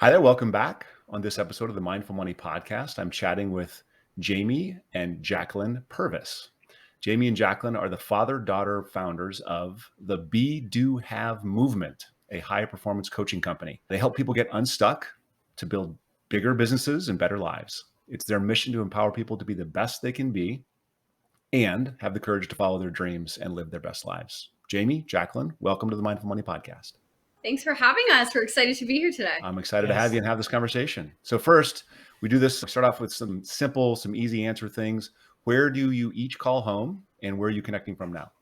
Hi there, welcome back. On this episode of the Mindful Money Podcast, I'm chatting with Jamie and Jacklyn Purvis. Jamie and Jacklyn are the father-daughter founders of the Be, Do, Have movement, a high-performance coaching company. They help people get unstuck to build bigger businesses and better lives. It's their mission to empower people to be the best they can be and have the courage to follow their dreams and live their best lives. Jamie, Jacklyn, welcome to the Mindful Money Podcast. Thanks for having us. We're excited to be here today. I'm excited to have you and have this conversation. So first, we do this, start off with some simple, some easy answer things. Where do you each call home and where are you connecting from now?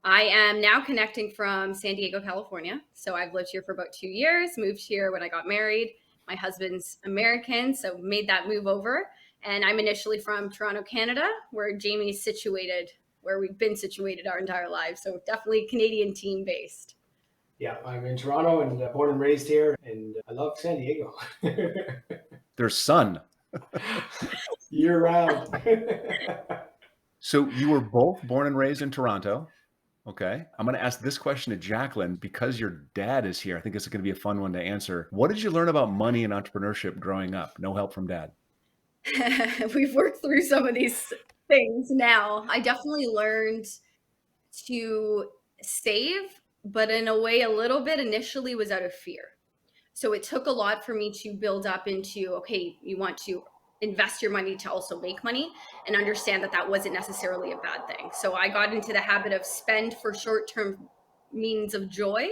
I am now connecting from San Diego, California. So I've lived here for about 2 years, moved here when I got married. My husband's American, so made that move over. And I'm initially from Toronto, Canada, where Jamie's situated, where we've been situated our entire lives. So definitely Canadian team based. Yeah, I'm in Toronto and born and raised here, and I love San Diego. There's sun. Year round. So you were both born and raised in Toronto. Okay. I'm going to ask this question to Jacklyn because your dad is here. I think this is going to be a fun one to answer. What did you learn about money and entrepreneurship growing up? No help from dad. We've worked through some of these things now. I definitely learned to save, but in a way, a little bit initially was out of fear. So it took a lot for me to build up into, okay, you want to invest your money to also make money and understand that that wasn't necessarily a bad thing. So I got into the habit of spend for short-term means of joy,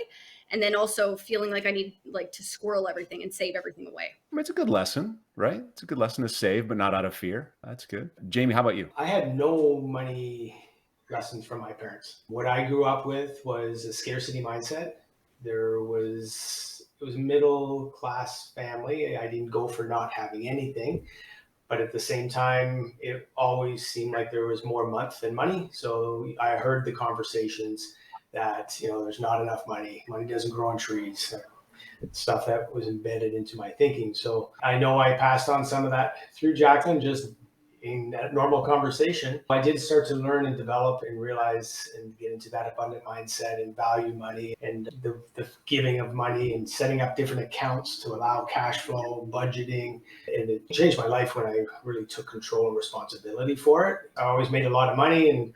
and then also feeling like I need to squirrel everything and save everything away. I mean, it's a good lesson, right? It's a good lesson to save, but not out of fear. That's good. Jamie, how about you? I had no money lessons from my parents. What I grew up with was a scarcity mindset. It was a middle class family. I didn't go for not having anything, but at the same time, it always seemed like there was more month than money. So I heard the conversations that, there's not enough money. Money doesn't grow on trees. Stuff that was embedded into my thinking. So I know I passed on some of that through Jacklyn, just in that normal conversation. I did start to learn and develop and realize and get into that abundant mindset and value money and the giving of money and setting up different accounts to allow cash flow, budgeting. And it changed my life when I really took control and responsibility for it. I always made a lot of money and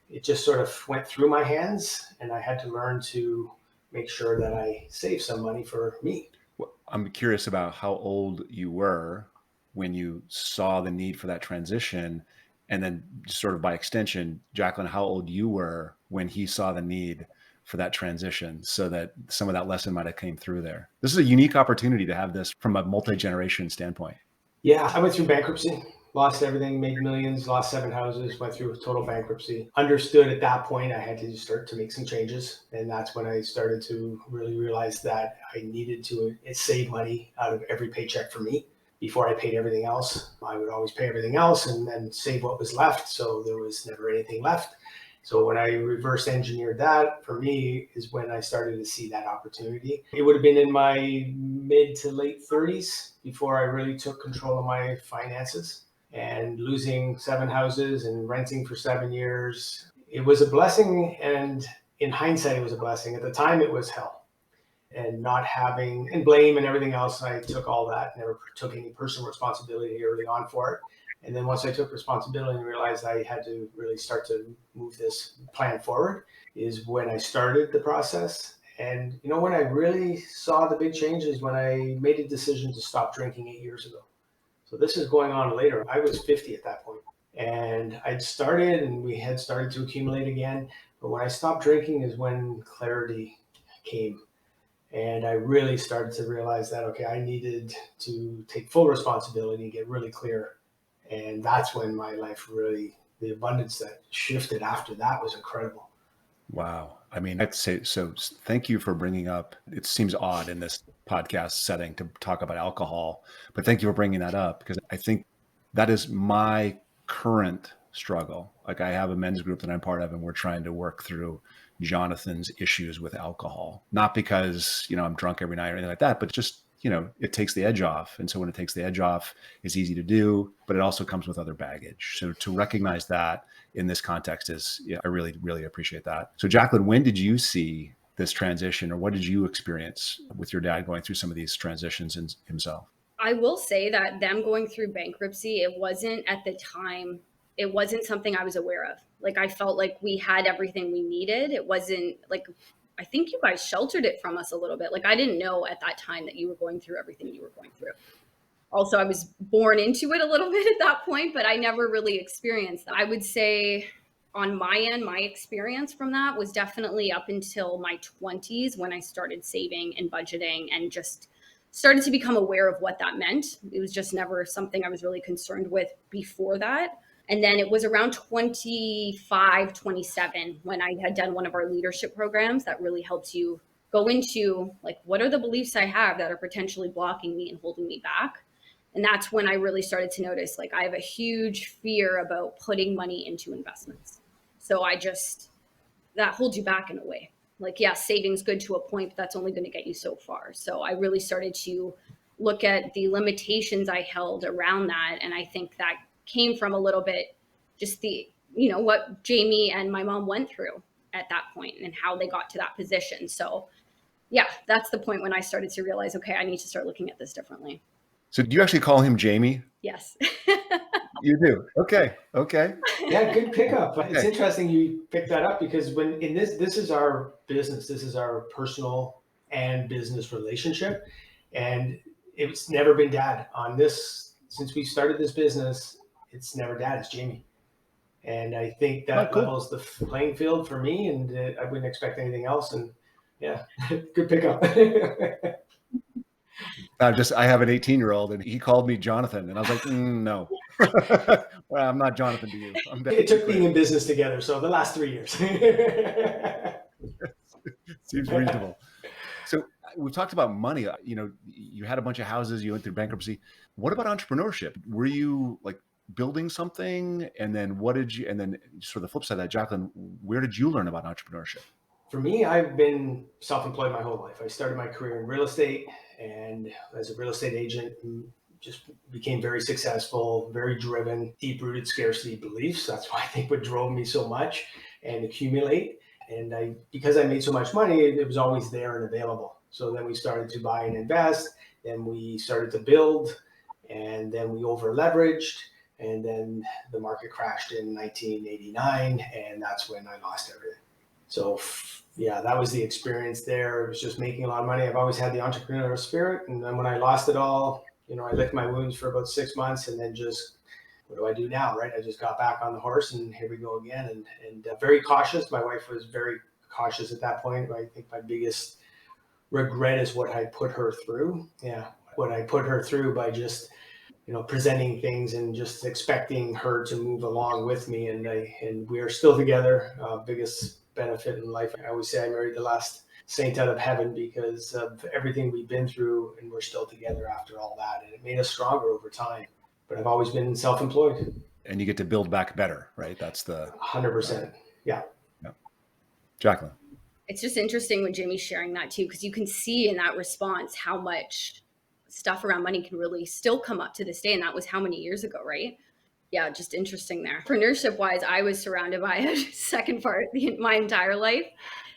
it just sort of went through my hands, and I had to learn to make sure that I save some money for me. Well, I'm curious about how old you were when you saw the need for that transition, and then sort of by extension, Jacklyn, how old you were when he saw the need for that transition, so that some of that lesson might have came through there. This is a unique opportunity to have this from a multi-generation standpoint. Yeah, I went through bankruptcy, lost everything, made millions, lost 7 houses, went through total bankruptcy. Understood at that point I had to start to make some changes. And that's when I started to really realize that I needed to save money out of every paycheck for me. Before I paid everything else, I would always pay everything else and then save what was left. So there was never anything left. So when I reverse engineered that, for me, is when I started to see that opportunity. It would have been in my mid to late 30s before I really took control of my finances. And losing 7 houses and renting for 7 years, it was a blessing. And in hindsight, it was a blessing. At the time, it was hell. And not having, and blame and everything else, I took all that, never took any personal responsibility early on for it. And then once I took responsibility and realized I had to really start to move this plan forward, is when I started the process. And when I really saw the big changes, when I made a decision to stop drinking 8 years ago. So this is going on later. I was 50 at that point. And I'd started and we had started to accumulate again. But when I stopped drinking is when clarity came. And I really started to realize that, okay, I needed to take full responsibility and get really clear. And that's when my life really, the abundance that shifted after that was incredible. Wow. I mean, I'd say, so thank you for bringing up, it seems odd in this podcast setting to talk about alcohol, but thank you for bringing that up because I think that is my current struggle. Like I have a men's group that I'm part of and we're trying to work through Jonathan's issues with alcohol, not because, I'm drunk every night or anything like that, but just, it takes the edge off. And so when it takes the edge off, it's easy to do, but it also comes with other baggage. So to recognize that in this context is, I really, really appreciate that. So Jacklyn, when did you see this transition, or what did you experience with your dad going through some of these transitions in himself? I will say that them going through bankruptcy, it wasn't at the time, it wasn't something I was aware of. Like, I felt like we had everything we needed. It wasn't like, I think you guys sheltered it from us a little bit. Like, I didn't know at that time that you were going through everything you were going through. Also, I was born into it a little bit at that point, but I never really experienced that. I would say on my end, my experience from that was definitely up until my 20s when I started saving and budgeting and just started to become aware of what that meant. It was just never something I was really concerned with before that. And then it was around 25, 27 when I had done one of our leadership programs that really helps you go into like, what are the beliefs I have that are potentially blocking me and holding me back? And that's when I really started to notice, like, I have a huge fear about putting money into investments. So that holds you back in a way. Like, yeah, saving's good to a point, but that's only going to get you so far. So I really started to look at the limitations I held around that. And I think that came from a little bit just what Jamie and my mom went through at that point and how they got to that position. So yeah, that's the point when I started to realize, okay, I need to start looking at this differently. So do you actually call him Jamie? Yes. You do. Okay. Yeah, good pickup. Okay. It's interesting you picked that up because when in this is our business, this is our personal and business relationship, and it's never been dad on this since we started this business. It's never dad. It's Jamie, and I think that levels the playing field for me, and I wouldn't expect anything else. And yeah, good pickup. I have an 18-year-old and he called me Jonathan and I was like, no, well, I'm not Jonathan to you. It took being in business together. So the last 3 years. Seems reasonable. So we've talked about money. You had a bunch of houses, you went through bankruptcy. What about entrepreneurship? Were you like building something? And then and then sort of the flip side of that, Jacklyn, where did you learn about entrepreneurship? For me, I've been self-employed my whole life. I started my career in real estate, and as a real estate agent, just became very successful, very driven, deep-rooted scarcity beliefs. That's why I think what drove me so much and accumulate. And because I made so much money, it was always there and available. So then we started to buy and invest, then we started to build, and then we over-leveraged, and then the market crashed in 1989, and that's when I lost everything. So yeah, that was the experience there. It was just making a lot of money. I've always had the entrepreneurial spirit. And then when I lost it all, I licked my wounds for about 6 months and then just, what do I do now, right? I just got back on the horse and here we go again. And very cautious. My wife was very cautious at that point. I think my biggest regret is what I put her through. Yeah, what I put her through by just, presenting things and just expecting her to move along with me. And we are still together. Biggest benefit in life. I always say I married the last saint out of heaven because of everything we've been through, and we're still together after all that. And it made us stronger over time. But I've always been self-employed. And you get to build back better, right? That's the 100%. Yeah. Jacklyn. It's just interesting with Jamie sharing that too, because you can see in that response how much stuff around money can really still come up to this day. And that was how many years ago, right? Yeah, just interesting there. Entrepreneurship wise, I was surrounded by a second part my entire life.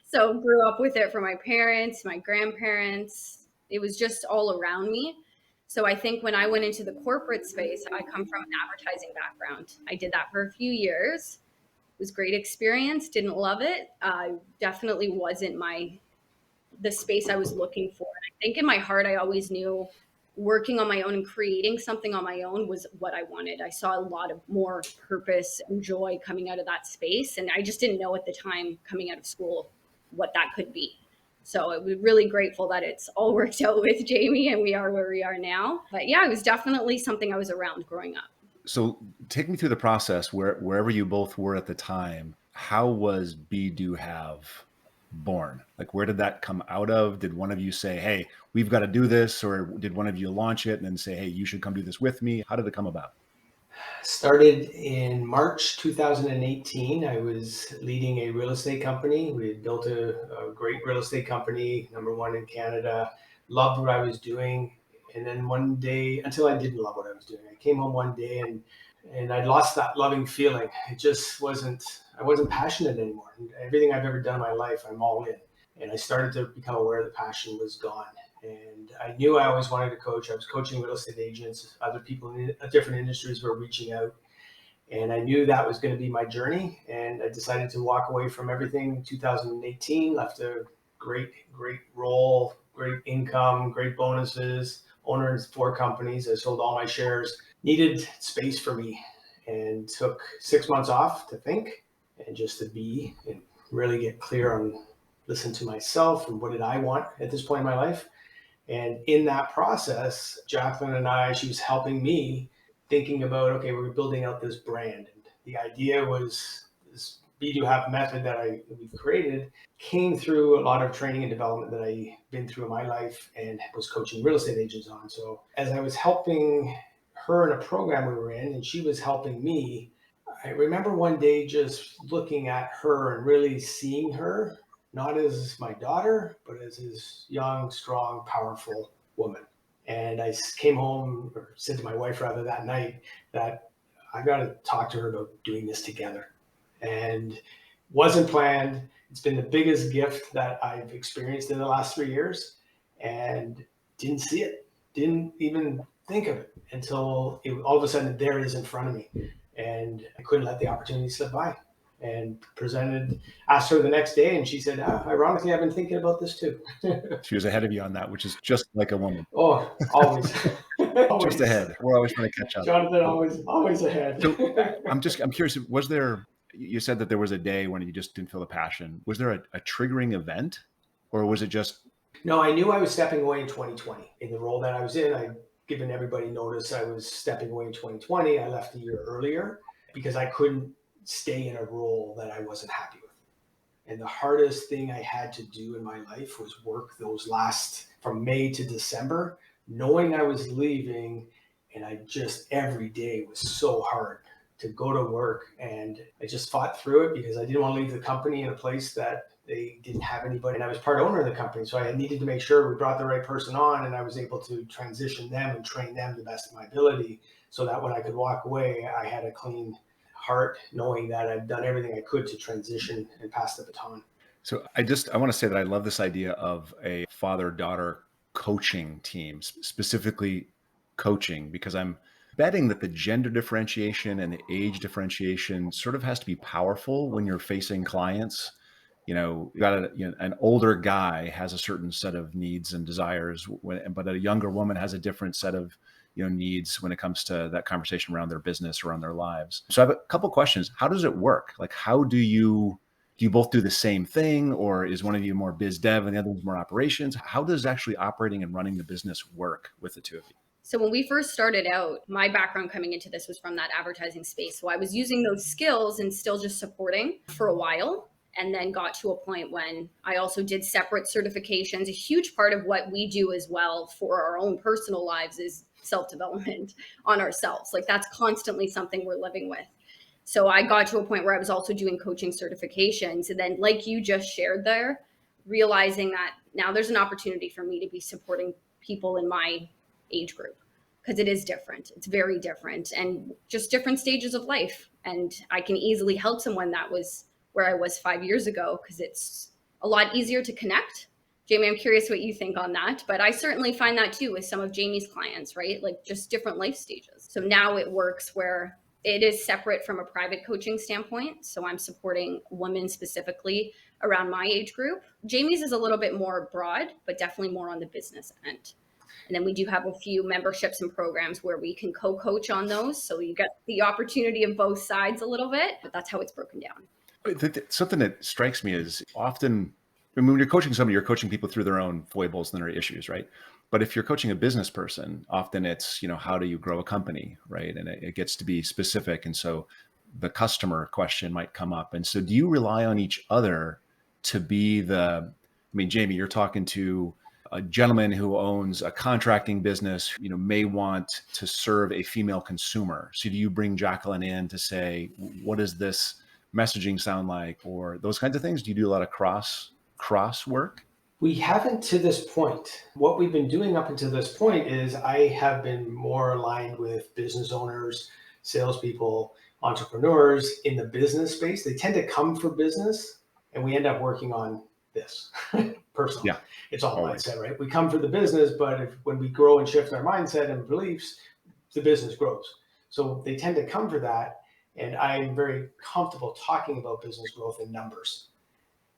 So grew up with it from my parents, my grandparents. It was just all around me. So I think when I went into the corporate space, I come from an advertising background. I did that for a few years. It was a great experience. Didn't love it. Definitely wasn't the space I was looking for. And I think in my heart, I always knew working on my own and creating something on my own was what I wanted. I saw a lot of more purpose and joy coming out of that space. And I just didn't know at the time coming out of school what that could be. So I was really grateful that it's all worked out with Jamie and we are where we are now. But yeah, it was definitely something I was around growing up. So take me through the process wherever you both were at the time. How was Be Do Have born? Like, where did that come out of? Did one of you say, hey, we've got to do this? Or did one of you launch it and then say, hey, you should come do this with me? How did it come about? Started in March 2018. I was leading a real estate company. We had built a great real estate company, #1 in Canada. Loved what I was doing. And then one day, until I didn't love what I was doing, I came home one day and I'd lost that loving feeling. It just I wasn't passionate anymore. And everything I've ever done in my life, I'm all in. And I started to become aware the passion was gone. And I knew I always wanted to coach. I was coaching real estate agents, other people in different industries were reaching out. And I knew that was going to be my journey. And I decided to walk away from everything in 2018, left a great role, great income, great bonuses, owner of 4 companies. I sold all my shares, needed space for me, and took 6 months off to think and just to be and really get clear on, listen to myself and what did I want at this point in my life. And in that process, Jacklyn and I, she was helping me thinking about, okay, we're building out this brand. And the idea was this Be Do Have method that we've created came through a lot of training and development that I've been through in my life and was coaching real estate agents on. So as I was helping her in a program we were in and she was helping me, I remember one day just looking at her and really seeing her not as my daughter, but as his young, strong, powerful woman. And I came home, or said to my wife rather that night, that I got to talk to her about doing this together. And wasn't planned. It's been the biggest gift that I've experienced in the last 3 years, and didn't see it, didn't even think of it until all of a sudden there it is in front of me. And I couldn't let the opportunity slip by. And asked her the next day, and she said, ironically, I've been thinking about this too. She was ahead of you on that, which is just like a woman. Oh, always. Just ahead. We're always trying to catch up. Jonathan, always ahead. So I'm curious, you said that there was a day when you just didn't feel the passion. Was there a triggering event, or was it just? No, I knew I was stepping away in 2020 in the role that I was in. I'd given everybody notice I was stepping away in 2020. I left a year earlier because I couldn't stay in a role that I wasn't happy with. And the hardest thing I had to do in my life was work those from May to December, knowing I was leaving. And every day was so hard to go to work. And I just fought through it because I didn't want to leave the company in a place that they didn't have anybody. And I was part owner of the company. So I needed to make sure we brought the right person on and I was able to transition them and train them to the best of my ability so that when I could walk away, I had a clean heart, knowing that I've done everything I could to transition and pass the baton. So I want to say that I love this idea of a father-daughter coaching team, specifically coaching, because I'm betting that the gender differentiation and the age differentiation sort of has to be powerful when you're facing clients. You got an older guy has a certain set of needs and desires, but a younger woman has a different set of needs when it comes to that conversation around their business, around their lives. So I have a couple questions. How does it work? Like, how do you both do the same thing, or is one of you more biz dev and the other one's more operations? How does actually operating and running the business work with the two of you? So when we first started out, my background coming into this was from that advertising space. So I was using those skills and still just supporting for a while. And then got to a point when I also did separate certifications. A huge part of what we do as well for our own personal lives is self-development on ourselves. Like, that's constantly something we're living with. So I got to a point where I was also doing coaching certifications. And then, like you just shared there, realizing that now there's an opportunity for me to be supporting people in my age group, because it is different. It's very different, and just different stages of life. And I can easily help someone that was where I was 5 years ago, because it's a lot easier to connect. Jamie, I'm curious what you think on that, but I certainly find that too with some of Jamie's clients, right? Like, just different life stages. So now it works where it is separate from a private coaching standpoint. So I'm supporting women specifically around my age group. Jamie's is a little bit more broad, but definitely more on the business end. And then we do have a few memberships and programs where we can co-coach on those. So you get the opportunity of both sides a little bit, but that's how it's broken down. Something that strikes me is often, when you're coaching somebody, you're coaching people through their own foibles and their issues, right? But if you're coaching a business person, often it's, how do you grow a company, right? And it gets to be specific. And so the customer question might come up. And so do you rely on each other to be Jamie, you're talking to a gentleman who owns a contracting business, may want to serve a female consumer. So do you bring Jacklyn in to say, what does this messaging sound like, or those kinds of things? Do you do a lot of cross work? We haven't to this point. What we've been doing up until this point is I have been more aligned with business owners, salespeople, entrepreneurs in the business space. They tend to come for business, and we end up working on this personal. Yeah. It's all Always. mindset, right? We come for the business, but when we grow and shift our mindset and beliefs, the business grows. So they tend to come for that. And I'm very comfortable talking about business growth in numbers.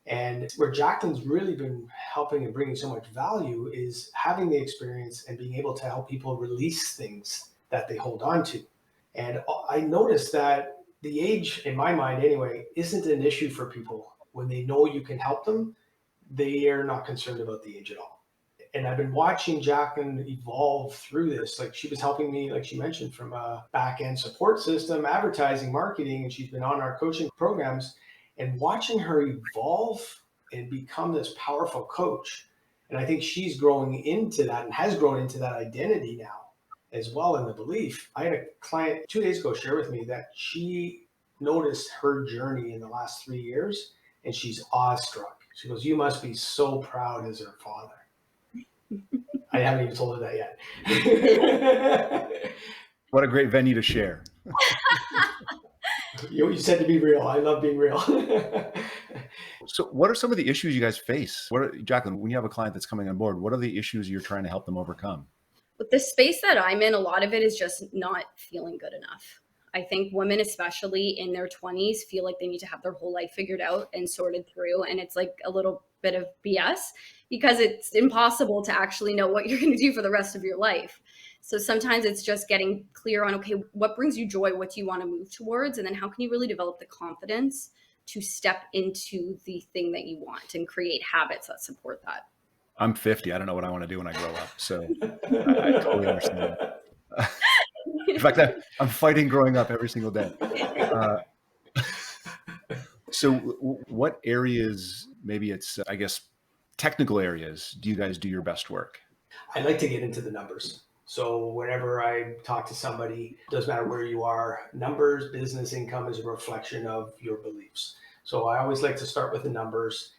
And where Jacklyn's really been helping and bringing so much value is having the experience and being able to help people release things that they hold on to. And I noticed that the age, in my mind anyway, isn't an issue for people. When they know you can help them, they are not concerned about the age at all. And I've been watching Jacklyn evolve through this. Like, she was helping me, like she mentioned, from a back end support system, advertising, marketing, and she's been on our coaching programs, and watching her evolve and become this powerful coach. And I think she's growing into that and has grown into that identity now as well, in the belief. I had a client 2 days ago share with me that she noticed her journey in the last 3 years, and she's awestruck. She goes, "You must be so proud as her father." I haven't even told her that yet. What a great venue to share. You said to be real. I love being real. So what are some of the issues you guys face? Jacklyn, when you have a client that's coming on board, what are the issues you're trying to help them overcome? With the space that I'm in, a lot of it is just not feeling good enough. I think women, especially in their 20s, feel like they need to have their whole life figured out and sorted through. And it's like a little bit of BS, because it's impossible to actually know what you're going to do for the rest of your life. So sometimes it's just getting clear on, okay, what brings you joy? What do you want to move towards? And then how can you really develop the confidence to step into the thing that you want and create habits that support that? I'm 50. I don't know what I want to do when I grow up. So I totally understand. In fact, I'm fighting growing up every single day. So what areas, maybe it's, I guess, technical areas, do you guys do your best work? I like to get into the numbers. So whenever I talk to somebody, doesn't matter where you are, numbers, business income is a reflection of your beliefs. So I always like to start with the numbers.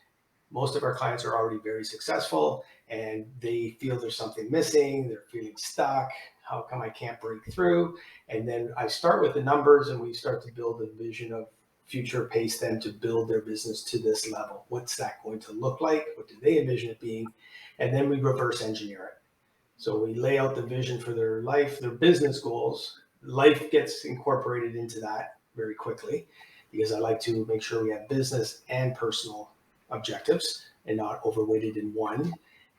Most of our clients are already very successful and they feel there's something missing. They're feeling stuck. How come I can't break through? And then I start with the numbers and we start to build a vision of future pace them to build their business to this level. What's that going to look like? What do they envision it being? And then we reverse engineer it. So we lay out the vision for their life, their business goals. Life gets incorporated into that very quickly, because I like to make sure we have business and personal objectives and not overweighted in one.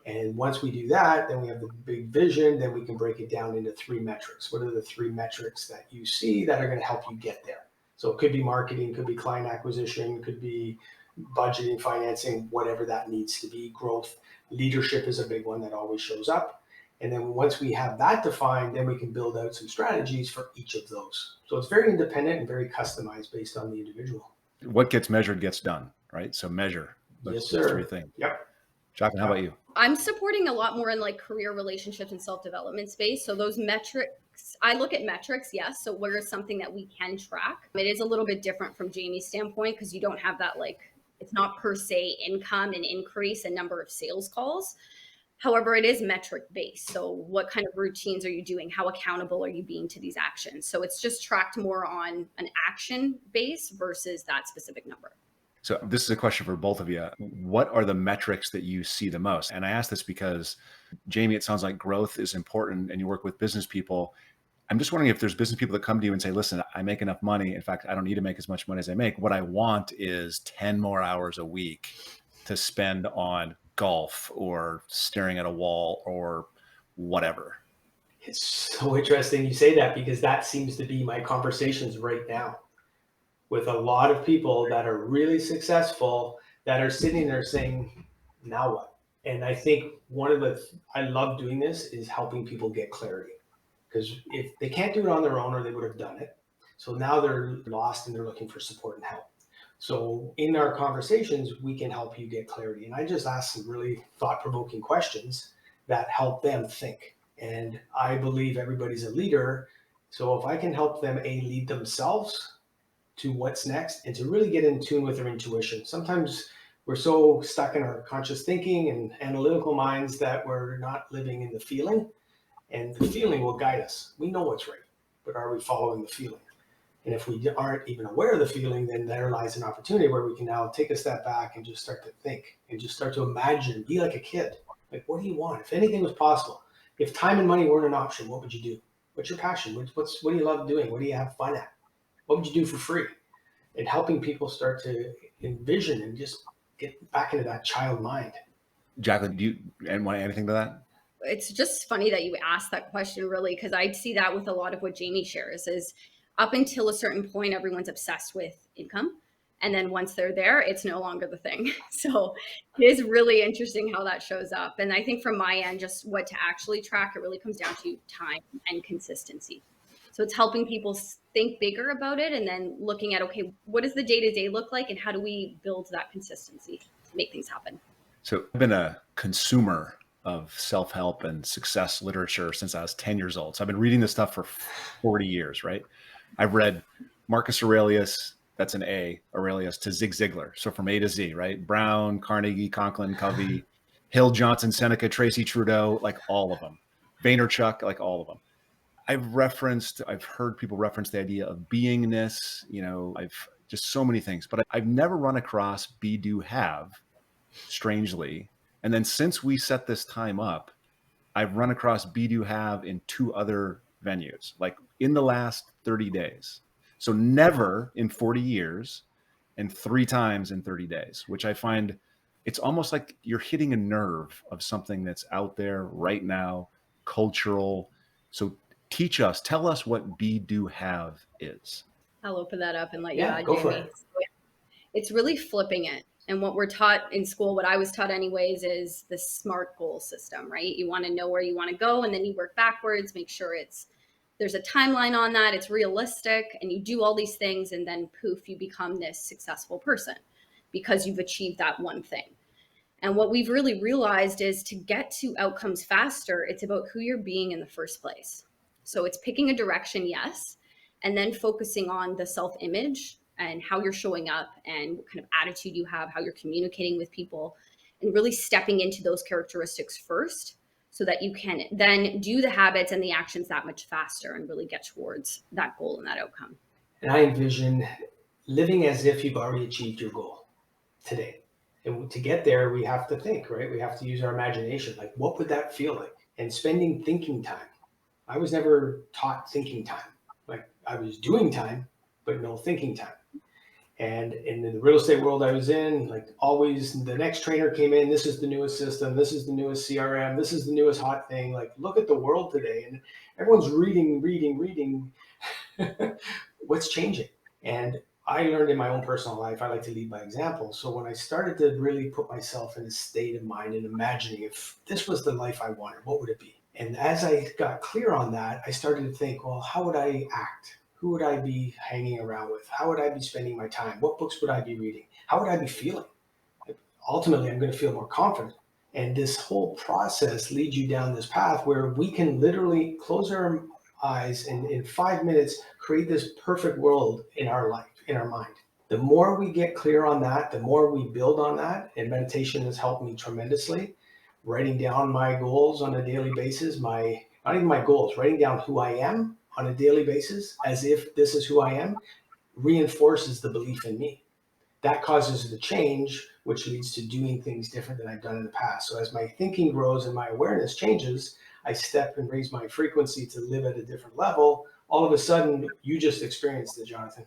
And once we do that, then we have the big vision. Then we can break it down into 3 metrics. What are the 3 metrics that you see that are going to help you get there? So it could be marketing, could be client acquisition, could be budgeting, financing, whatever that needs to be. Growth, leadership is a big one that always shows up. And then once we have that defined, then we can build out some strategies for each of those. So it's very independent and very customized based on the individual. What gets measured gets done, right? So measure. Yes, sir. 3 things. Yep. Jacklyn, how about you? I'm supporting a lot more in like career, relationships, and self-development space. So those metrics, I look at metrics, yes. So where is something that we can track? It is a little bit different from Jamie's standpoint, because you don't have that, like, it's not per se income and increase and number of sales calls. However, it is metric based. So what kind of routines are you doing? How accountable are you being to these actions? So it's just tracked more on an action base versus that specific number. So this is a question for both of you. What are the metrics that you see the most? And I ask this because, Jamie, it sounds like growth is important and you work with business people. I'm just wondering if there's business people that come to you and say, listen, I make enough money. In fact, I don't need to make as much money as I make. What I want is 10 more hours a week to spend on golf or staring at a wall or whatever. It's so interesting you say that, because that seems to be my conversations right now with a lot of people that are really successful that are sitting there saying, now what? And I think I love doing this is helping people get clarity, because if they can't do it on their own, or they would have done it. So now they're lost and they're looking for support and help. So in our conversations, we can help you get clarity. And I just ask some really thought-provoking questions that help them think. And I believe everybody's a leader. So if I can help them lead themselves to what's next and to really get in tune with their intuition. Sometimes we're so stuck in our conscious thinking and analytical minds that we're not living in the feeling, and the feeling will guide us. We know what's right, but are we following the feeling? And if we aren't even aware of the feeling, then there lies an opportunity where we can now take a step back and just start to think and just start to imagine, be like a kid. Like, what do you want? If anything was possible, if time and money weren't an option, what would you do? What's your passion? What do you love doing? What do you have fun at? What would you do for free? And helping people start to envision and just get back into that child mind. Jacklyn, do you want to add anything to that? It's just funny that you asked that question, really, because I see that with a lot of what Jamie shares is up until a certain point, everyone's obsessed with income. And then once they're there, it's no longer the thing. So it is really interesting how that shows up. And I think from my end, just what to actually track, it really comes down to time and consistency. So it's helping people think bigger about it and then looking at, okay, what does the day-to-day look like and how do we build that consistency to make things happen? So I've been a consumer of self-help and success literature since I was 10 years old. So I've been reading this stuff for 40 years, right? I've read Marcus Aurelius, that's an A, Aurelius, to Zig Ziglar. So from A to Z, right? Brown, Carnegie, Conklin, Covey, Hill, Johnson, Seneca, Tracy Trudeau, like all of them. Vaynerchuk, like all of them. I've heard people reference the idea of beingness, I've just so many things, but I've never run across be, do, have, strangely. And then since we set this time up, I've run across be, do, have in 2 other venues, like in the last 30 days. So never in 40 years and 3 times in 30 days, which I find it's almost like you're hitting a nerve of something that's out there right now, cultural. So tell us what be, do, have is. I'll open that up and let you add, go Jamie. for it. So, it's really flipping it. And what we're taught in school, what I was taught anyways, is the SMART goal system, right? You want to know where you want to go, and then you work backwards, make sure there's a timeline on that, it's realistic, and you do all these things, and then poof, you become this successful person because you've achieved that one thing. And what we've really realized is to get to outcomes faster, it's about who you're being in the first place. So it's picking a direction, yes, and then focusing on the self-image and how you're showing up and what kind of attitude you have, how you're communicating with people, and really stepping into those characteristics first so that you can then do the habits and the actions that much faster and really get towards that goal and that outcome. And I envision living as if you've already achieved your goal today. And to get there, we have to think, right? We have to use our imagination. Like, what would that feel like? And spending thinking time. I was never taught thinking time. Like, I was doing time, but no thinking time. And in the real estate world I was in, like always, the next trainer came in, this is the newest system, this is the newest CRM, this is the newest hot thing. Like, look at the world today, and everyone's reading. What's changing? And I learned in my own personal life, I like to lead by example. So when I started to really put myself in a state of mind and imagining if this was the life I wanted, what would it be? And as I got clear on that, I started to think, well, how would I act? Who would I be hanging around with? How would I be spending my time? What books would I be reading? How would I be feeling? Ultimately, I'm going to feel more confident. And this whole process leads you down this path where we can literally close our eyes and in 5 minutes create this perfect world in our life, in our mind. The more we get clear on that, the more we build on that. And meditation has helped me tremendously. Writing down my goals on a daily basis, not even my goals, writing down who I am on a daily basis, as if this is who I am, reinforces the belief in me. That causes the change, which leads to doing things different than I've done in the past. So as my thinking grows and my awareness changes, I step and raise my frequency to live at a different level. All of a sudden, you just experienced it, Jonathan.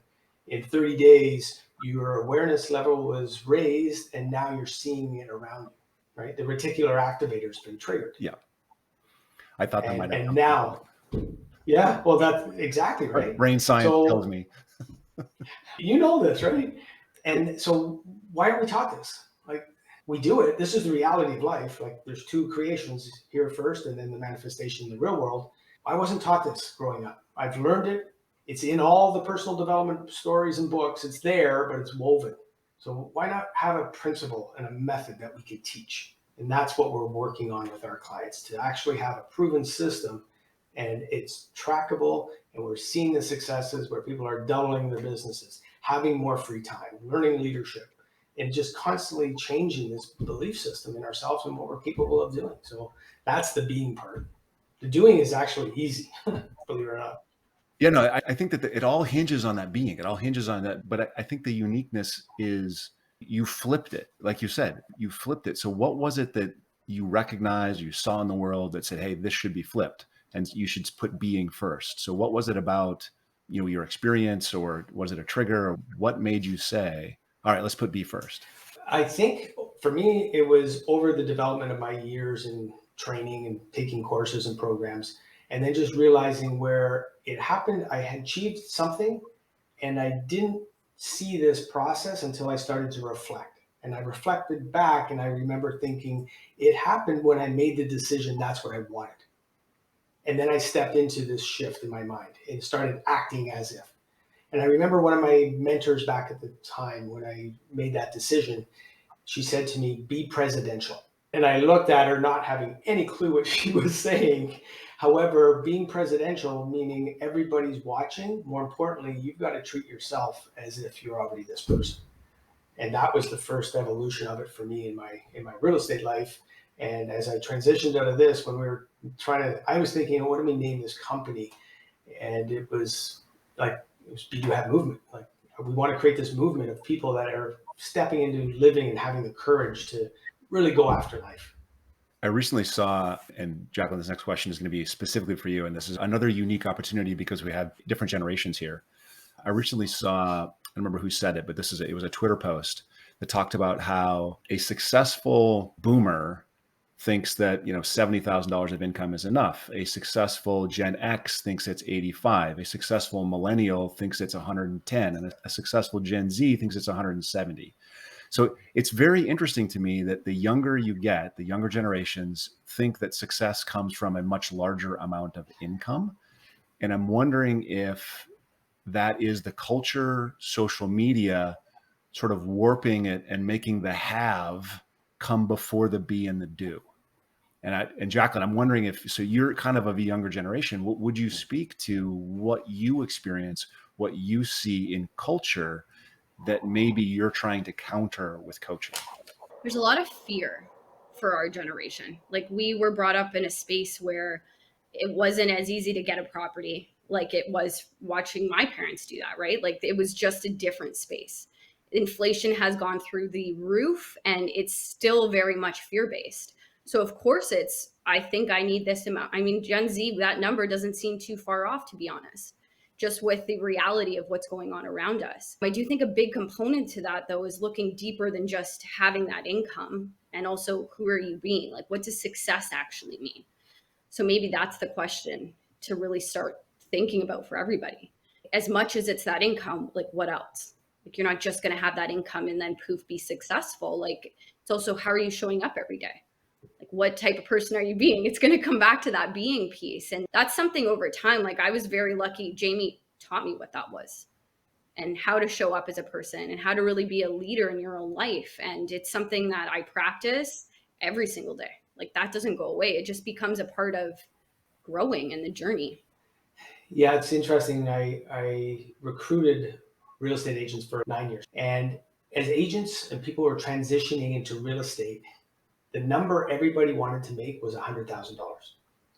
In 30 days, your awareness level was raised, and now you're seeing it around you, right? The reticular activator has been triggered. Yeah. I thought that might have and now, yeah, well, that's exactly right. Brain science tells me. You know this, right? And so why are we taught this? Like, we do it. This is the reality of life. Like, there's 2 creations here first, and then the manifestation in the real world. I wasn't taught this growing up. I've learned it. It's in all the personal development stories and books. It's there, but it's woven. So why not have a principle and a method that we can teach? And that's what we're working on with our clients, to actually have a proven system, and it's trackable, and we're seeing the successes where people are doubling their businesses, having more free time, learning leadership, and just constantly changing this belief system in ourselves and what we're capable of doing. So that's the being part. The doing is actually easy, believe it or not. Yeah, no, I think that it all hinges on that being. It all hinges on that. But I think the uniqueness is you flipped it. Like you said, you flipped it. So what was it that you recognized, you saw in the world that said, hey, this should be flipped and you should put being first? So what was it about, your experience, or was it a trigger? Or what made you say, all right, let's put be first? I think for me, it was over the development of my years in training and taking courses and programs, and then just realizing where it happened. I had achieved something, and I didn't see this process until I started to reflect. And I reflected back, and I remember thinking, it happened when I made the decision that's what I wanted. And then I stepped into this shift in my mind and started acting as if. And I remember one of my mentors back at the time when I made that decision, she said to me, be presidential. And I looked at her not having any clue what she was saying. However, being presidential, meaning everybody's watching, more importantly, you've got to treat yourself as if you're already this person. And that was the first evolution of it for me in my real estate life. And as I transitioned out of this, when we were I was thinking, what do we name this company? And it was like, Be Do Have movement. Like, we want to create this movement of people that are stepping into living and having the courage to really go after life. I recently saw, and Jacklyn, this next question is going to be specifically for you, and this is another unique opportunity because we have different generations here. I recently saw, I don't remember who said it, but it was a Twitter post that talked about how a successful boomer thinks that $70,000 of income is enough. A successful Gen X thinks it's 85. A successful millennial thinks it's 110, and a successful Gen Z thinks it's 170. So it's very interesting to me that the younger you get, the younger generations think that success comes from a much larger amount of income. And I'm wondering if that is the culture, social media sort of warping it and making the have come before the be and the do. And Jacklyn, I'm wondering so you're kind of a younger generation. Would you speak to what you experience, what you see in culture that maybe you're trying to counter with coaching? There's a lot of fear for our generation. Like, we were brought up in a space where it wasn't as easy to get a property like it was watching my parents do that, right? Like, it was just a different space. Inflation has gone through the roof and it's still very much fear-based. So of course I think I need this amount. I mean, Gen Z, that number doesn't seem too far off, to be honest, just with the reality of what's going on around us. I do think a big component to that, though, is looking deeper than just having that income, and also, who are you being? Like, what does success actually mean? So maybe that's the question to really start thinking about for everybody. As much as it's that income, like, what else? Like, you're not just going to have that income and then poof, be successful. Like, it's also, how are you showing up every day? Like, what type of person are you being? It's going to come back to that being piece. And that's something over time. Like, I was very lucky. Jamie taught me what that was and how to show up as a person and how to really be a leader in your own life. And it's something that I practice every single day. Like, that doesn't go away. It just becomes a part of growing in the journey. Yeah, it's interesting. I recruited real estate agents for 9 years. And as agents and people were transitioning into real estate, the number everybody wanted to make was $100,000.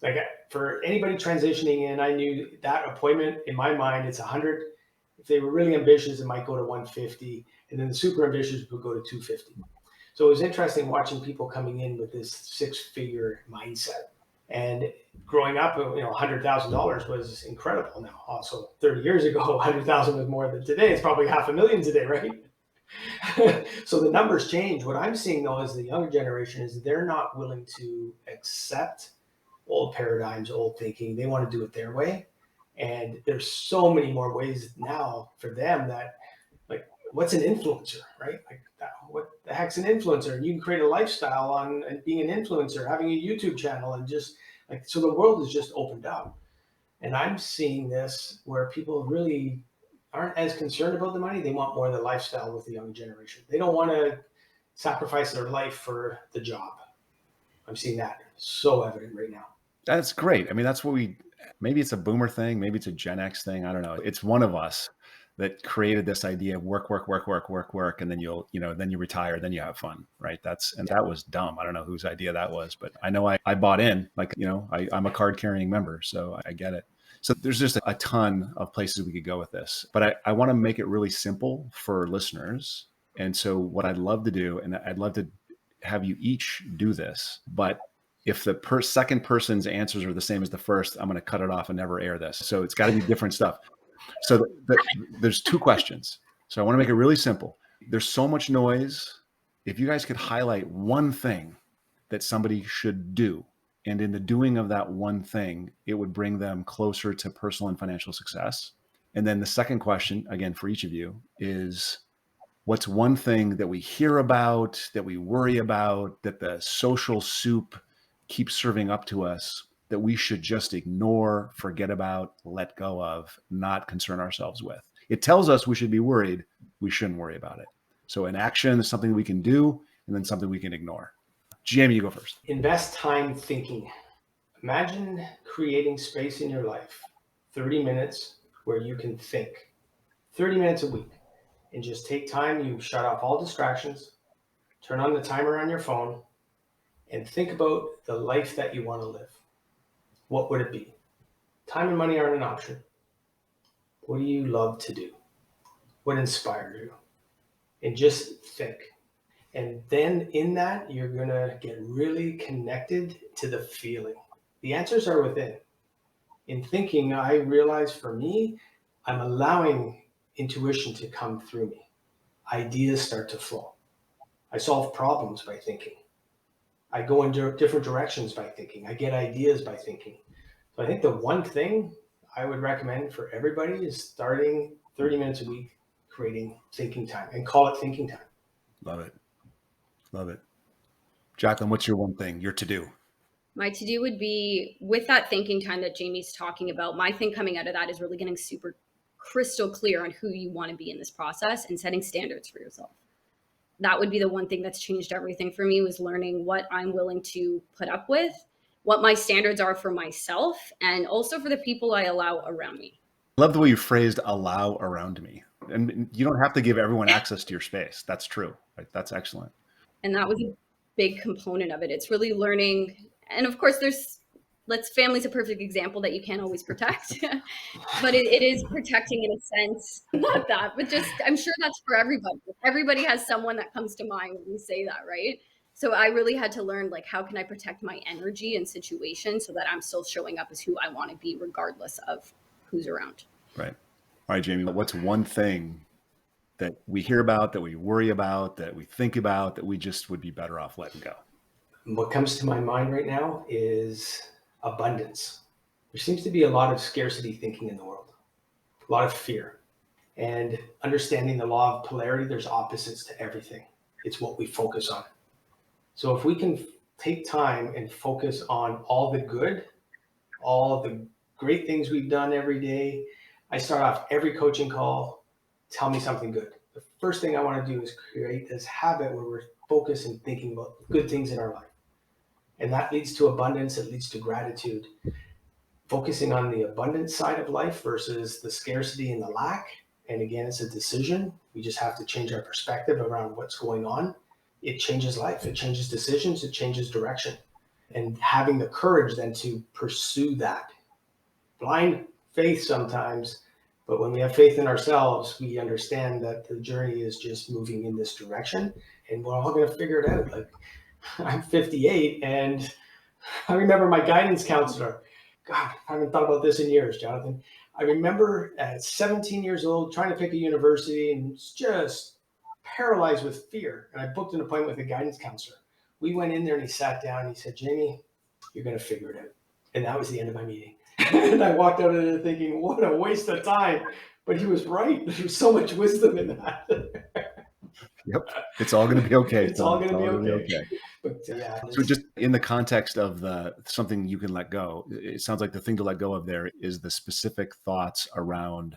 Like, for anybody transitioning in, I knew that appointment, in my mind, it's 100. If they were really ambitious, it might go to 150. And then the super ambitious would go to 250. So it was interesting watching people coming in with this 6-figure mindset. And growing up, $100,000 was incredible. Now, also 30 years ago, 100,000 was more than today. It's probably $500,000 today, right? So the numbers change. What I'm seeing, though, as the younger generation, is they're not willing to accept old paradigms, old thinking. They want to do it their way. And there's so many more ways now for them that, like, what's an influencer, right? Like, what the heck's an influencer? And you can create a lifestyle on being an influencer, having a YouTube channel, and just like, so the world has just opened up. And I'm seeing this where people really aren't as concerned about the money. They want more of the lifestyle with the young generation. They don't want to sacrifice their life for the job. I'm seeing that so evident right now. That's great. I mean, that's what maybe it's a boomer thing. Maybe it's a Gen X thing. I don't know. It's one of us that created this idea of work. And then then you retire, then you have fun. Right. That was dumb. I don't know whose idea that was, but I know I bought in, like, I'm a card carrying member. So I get it. So there's just a ton of places we could go with this, but I want to make it really simple for listeners. And so what I'd love to do, and I'd love to have you each do this, but if the second person's answers are the same as the first, I'm going to cut it off and never air this. So it's got to be different stuff. So there's 2 questions. So I want to make it really simple. There's so much noise. If you guys could highlight one thing that somebody should do, and in the doing of that one thing, it would bring them closer to personal and financial success. And then the second question, again, for each of you, is what's one thing that we hear about, that we worry about, that the social soup keeps serving up to us, that we should just ignore, forget about, let go of, not concern ourselves with? It tells us we should be worried. We shouldn't worry about it. So an action is something we can do, and then something we can ignore. Jamie, you go first. Invest time thinking. Imagine creating space in your life, 30 minutes where you can think, 30 minutes a week, and just take time. You shut off all distractions, turn on the timer on your phone, and think about the life that you want to live. What would it be? Time and money aren't an option. What do you love to do? What inspires you? And just think. And then in that, you're going to get really connected to the feeling. The answers are within. In thinking, I realize for me, I'm allowing intuition to come through me. Ideas start to flow. I solve problems by thinking. I go in different directions by thinking. I get ideas by thinking. So I think the one thing I would recommend for everybody is starting 30 minutes a week, creating thinking time, and call it thinking time. Love it. Love it. Jacklyn, what's your one thing, your to-do? My to-do would be, with that thinking time that Jamie's talking about, my thing coming out of that is really getting super crystal clear on who you want to be in this process and setting standards for yourself. That would be the one thing that's changed everything for me, was learning what I'm willing to put up with, what my standards are for myself, and also for the people I allow around me. I love the way you phrased allow around me. And you don't have to give everyone access to your space. That's true. Right? That's excellent. And that was a big component of it. It's really learning. And of course, family's a perfect example that you can't always protect, but it is protecting in a sense, not that, but just, I'm sure that's for everybody. Everybody has someone that comes to mind when you say that, right? So I really had to learn, like, how can I protect my energy in situations so that I'm still showing up as who I want to be, regardless of who's around. Right. All right, Jamie, what's one thing that we hear about, that we worry about, that we think about, that we just would be better off letting go? What comes to my mind right now is abundance. There seems to be a lot of scarcity thinking in the world, a lot of fear, and understanding the law of polarity. There's opposites to everything. It's what we focus on. So if we can take time and focus on all the good, all the great things we've done every day. I start off every coaching call, tell me something good. The first thing I want to do is create this habit where we're focused and thinking about good things in our life. And that leads to abundance. It leads to gratitude. Focusing on the abundance side of life versus the scarcity and the lack. And again, it's a decision. We just have to change our perspective around what's going on. It changes life. It changes decisions. It changes direction. And having the courage then to pursue that. Blind faith sometimes, but when we have faith in ourselves, we understand that the journey is just moving in this direction, and we're all going to figure it out. Like, I'm 58, and I remember my guidance counselor. God, I haven't thought about this in years, Jonathan. I remember at 17 years old trying to pick a university and just paralyzed with fear. And I booked an appointment with a guidance counselor. We went in there and he sat down and he said, "Jamie, you're going to figure it out." And that was the end of my meeting. And I walked out of there thinking, what a waste of time. But he was right. There was so much wisdom in that. Yep. It's all going to be okay. It's all going to be okay. But yeah. So just in the context of something you can let go, it sounds like the thing to let go of there is the specific thoughts around,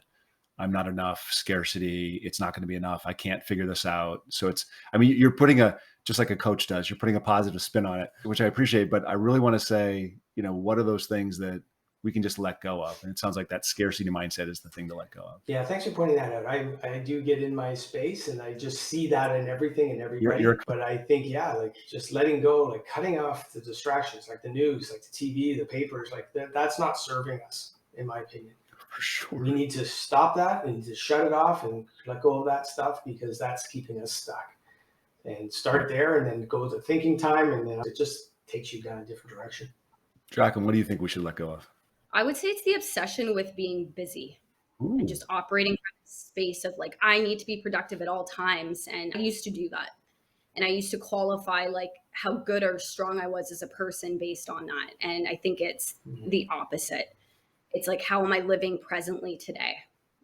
I'm not enough, scarcity, it's not going to be enough, I can't figure this out. So you're putting just like a coach does, you're putting a positive spin on it, which I appreciate, but I really want to say, what are those things that we can just let go of? And it sounds like that scarcity mindset is the thing to let go of. Yeah, thanks for pointing that out. I do get in my space and I just see that in everything and everybody. But I think, like just letting go, like cutting off the distractions, like the news, like the TV, the papers, like that's not serving us. in my opinion. For sure. We need to stop that. We need to shut it off and let go of that stuff, because that's keeping us stuck. And start there, and then go to thinking time, and then it just takes you down a different direction. Jacklyn, what do you think we should let go of? I would say it's the obsession with being busy. Ooh. And just operating from a space of like, I need to be productive at all times. And I used to do that. And I used to qualify like how good or strong I was as a person based on that. And I think it's the opposite. It's like, how am I living presently today?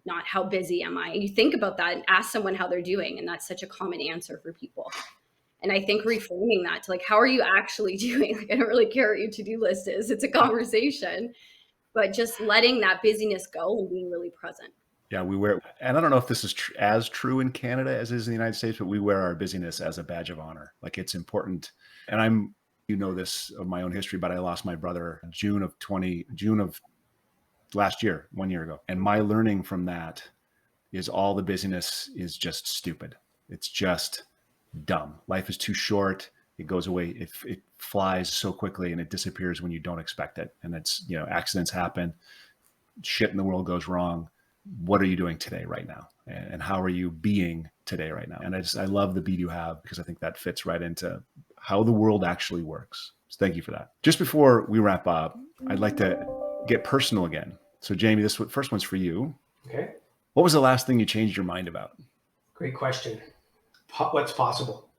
Not how busy am I? You think about that and ask someone how they're doing. And that's such a common answer for people. And I think reframing that to like, how are you actually doing? Like, I don't really care what your to-do list is. It's a conversation, but just letting that busyness go and being really present. Yeah, we wear, and I don't know if this is as true in Canada as it is in the United States, but we wear our busyness as a badge of honor. Like, it's important. And you know this of my own history, but I lost my brother June of last year, 1 year ago. And my learning from that is all the busyness is just stupid. It's just dumb. Life is too short. It goes away. It flies so quickly, and it disappears when you don't expect it. And it's, accidents happen. Shit in the world goes wrong. What are you doing today, right now? And how are you being today, right now? And I love the beat you have, because I think that fits right into how the world actually works. So thank you for that. Just before we wrap up, I'd like to get personal again. So Jamie, this first one's for you. Okay. What was the last thing you changed your mind about? Great question. What's possible?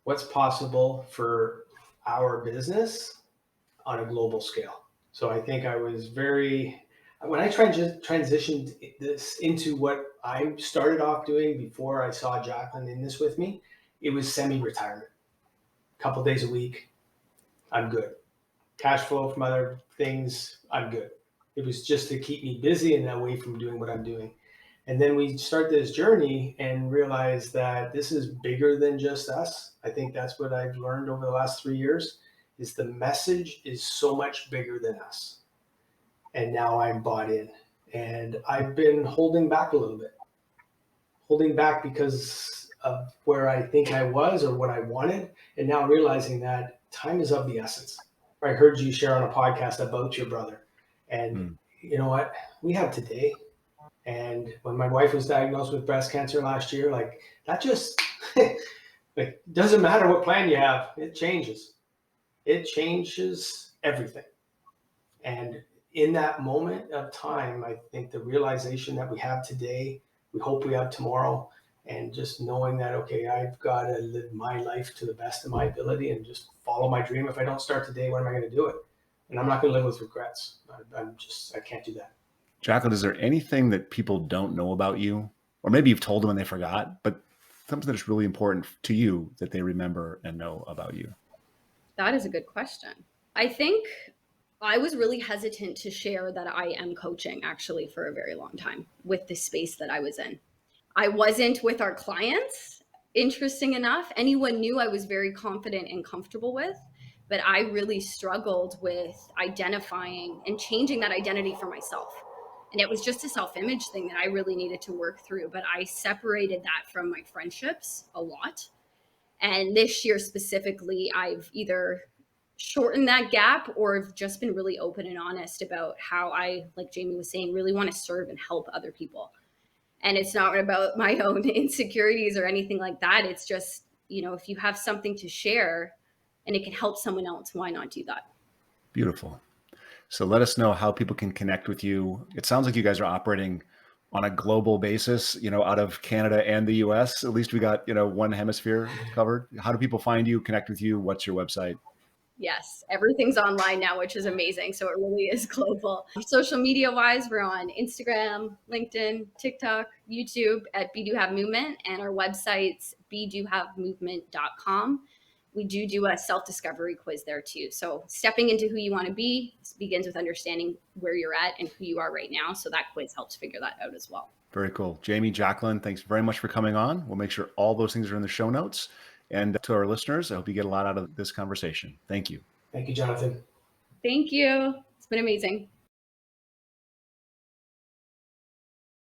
What's possible for our business on a global scale? So I think I was when I transitioned this into what I started off doing before I saw Jacklyn in this with me, it was semi-retirement. A couple days a week, I'm good. Cash flow from other things, I'm good. It was just to keep me busy and away from doing what I'm doing. And then we start this journey and realize that this is bigger than just us. I think that's what I've learned over the last 3 years, is the message is so much bigger than us. And now I'm bought in, and I've been holding back a little bit, because of where I think I was or what I wanted. And now realizing that time is of the essence. I heard you share on a podcast about your brother, and you know what? We have today. And when my wife was diagnosed with breast cancer last year, like, that just like, doesn't matter what plan you have, it changes. It changes everything. And in that moment of time, I think the realization that we have today, we hope we have tomorrow, and just knowing that, okay, I've got to live my life to the best of my ability and just follow my dream. If I don't start today, when am I going to do it? And I'm not going to live with regrets. I can't do that. Jacklyn, is there anything that people don't know about you, or maybe you've told them and they forgot, but something that's really important to you that they remember and know about you? That is a good question. I think I was really hesitant to share that I am coaching actually for a very long time with the space that I was in. I wasn't with our clients, interesting enough. Anyone knew I was very confident and comfortable with, but I really struggled with identifying and changing that identity for myself. And it was just a self-image thing that I really needed to work through, but I separated that from my friendships a lot. And this year specifically, I've either shortened that gap or have just been really open and honest about how I, like Jamie was saying, really want to serve and help other people. And it's not about my own insecurities or anything like that. It's just, if you have something to share and it can help someone else, why not do that? Beautiful. So let us know how people can connect with you. It sounds like you guys are operating on a global basis, out of Canada and the US. At least we got, one hemisphere covered. How do people find you, connect with you? What's your website? Yes, everything's online now, which is amazing. So it really is global. Social media wise, we're on Instagram, LinkedIn, TikTok, YouTube at Be Do Have Movement, and our website's bedohavemovement.com. We do a self-discovery quiz there too. So stepping into who you want to be begins with understanding where you're at and who you are right now. So that quiz helps figure that out as well. Very cool. Jamie Jacklyn, thanks very much for coming on. We'll make sure all those things are in the show notes. And to our listeners, I hope you get a lot out of this conversation. Thank you. Thank you, Jonathan. Thank you. It's been amazing.